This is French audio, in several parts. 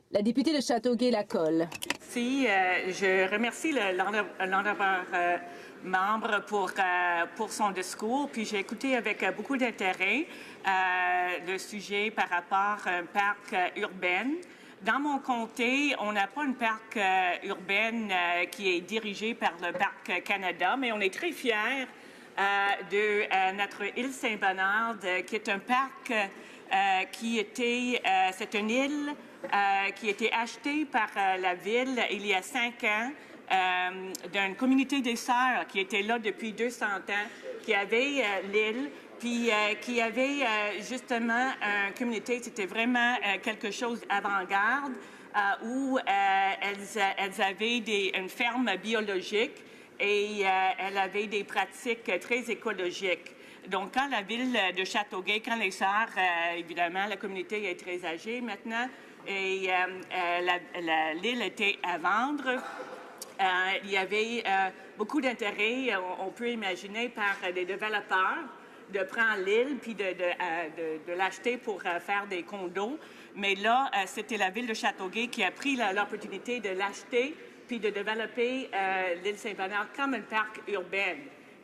La députée de Châteauguay-Lacolle. Si, je remercie l'honorable membre pour son discours, puis j'ai écouté avec beaucoup d'intérêt le sujet par rapport à un parc urbain. Dans mon comté, on n'a pas une parc urbaine qui est dirigée par le Parc Canada, mais on est très fiers de notre île Saint-Bernard, qui est un parc c'est une île qui a été achetée par la ville il y a 5 ans d'une communauté des sœurs qui était là depuis 200 ans, qui avait l'île, puis qui avait justement une communauté, c'était vraiment quelque chose d'avant-garde, où elles avaient une ferme biologique et elle avait des pratiques très écologiques. Donc, quand la ville de Châteauguay, quand les sœurs, évidemment, la communauté est très âgée maintenant, et l'île était à vendre, il y avait beaucoup d'intérêt, on peut imaginer, par des développeurs de prendre l'île puis de l'acheter pour faire des condos. Mais là, c'était la ville de Châteauguay qui a pris l'opportunité de l'acheter puis de développer l'île Saint-Bernard comme un parc urbain.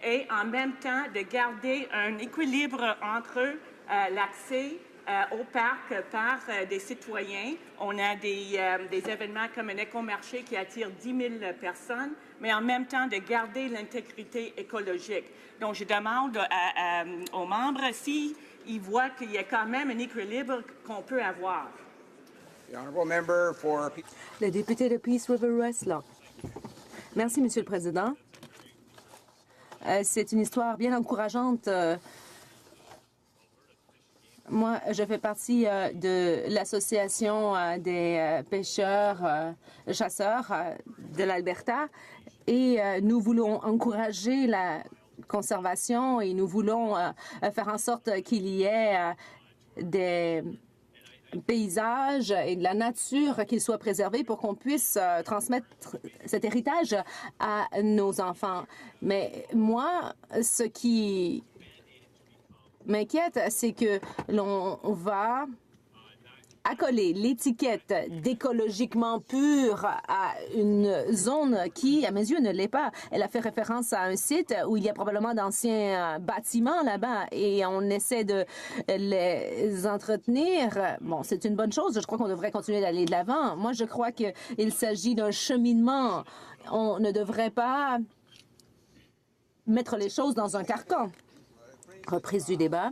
Et en même temps, de garder un équilibre entre l'accès au parc par des citoyens. On a des événements comme un écomarché qui attire 10 000 personnes, mais en même temps de garder l'intégrité écologique. Donc, je demande aux membres s'ils voient qu'il y a quand même un équilibre qu'on peut avoir. Le député de Peace River-Westlock. Merci, Monsieur le Président. C'est une histoire bien encourageante. Moi, je fais partie de l'association des pêcheurs, chasseurs de l'Alberta et nous voulons encourager la conservation et nous voulons faire en sorte qu'il y ait des paysages et de la nature qu'ils soient préservés pour qu'on puisse transmettre cet héritage à nos enfants. Mais moi, ce qui m'inquiète, c'est que l'on va accoler l'étiquette d'écologiquement pur à une zone qui, à mes yeux, ne l'est pas. Elle a fait référence à un site où il y a probablement d'anciens bâtiments là-bas et on essaie de les entretenir. Bon, c'est une bonne chose. Je crois qu'on devrait continuer d'aller de l'avant. Moi, je crois qu'il s'agit d'un cheminement. On ne devrait pas mettre les choses dans un carcan. Reprise du débat.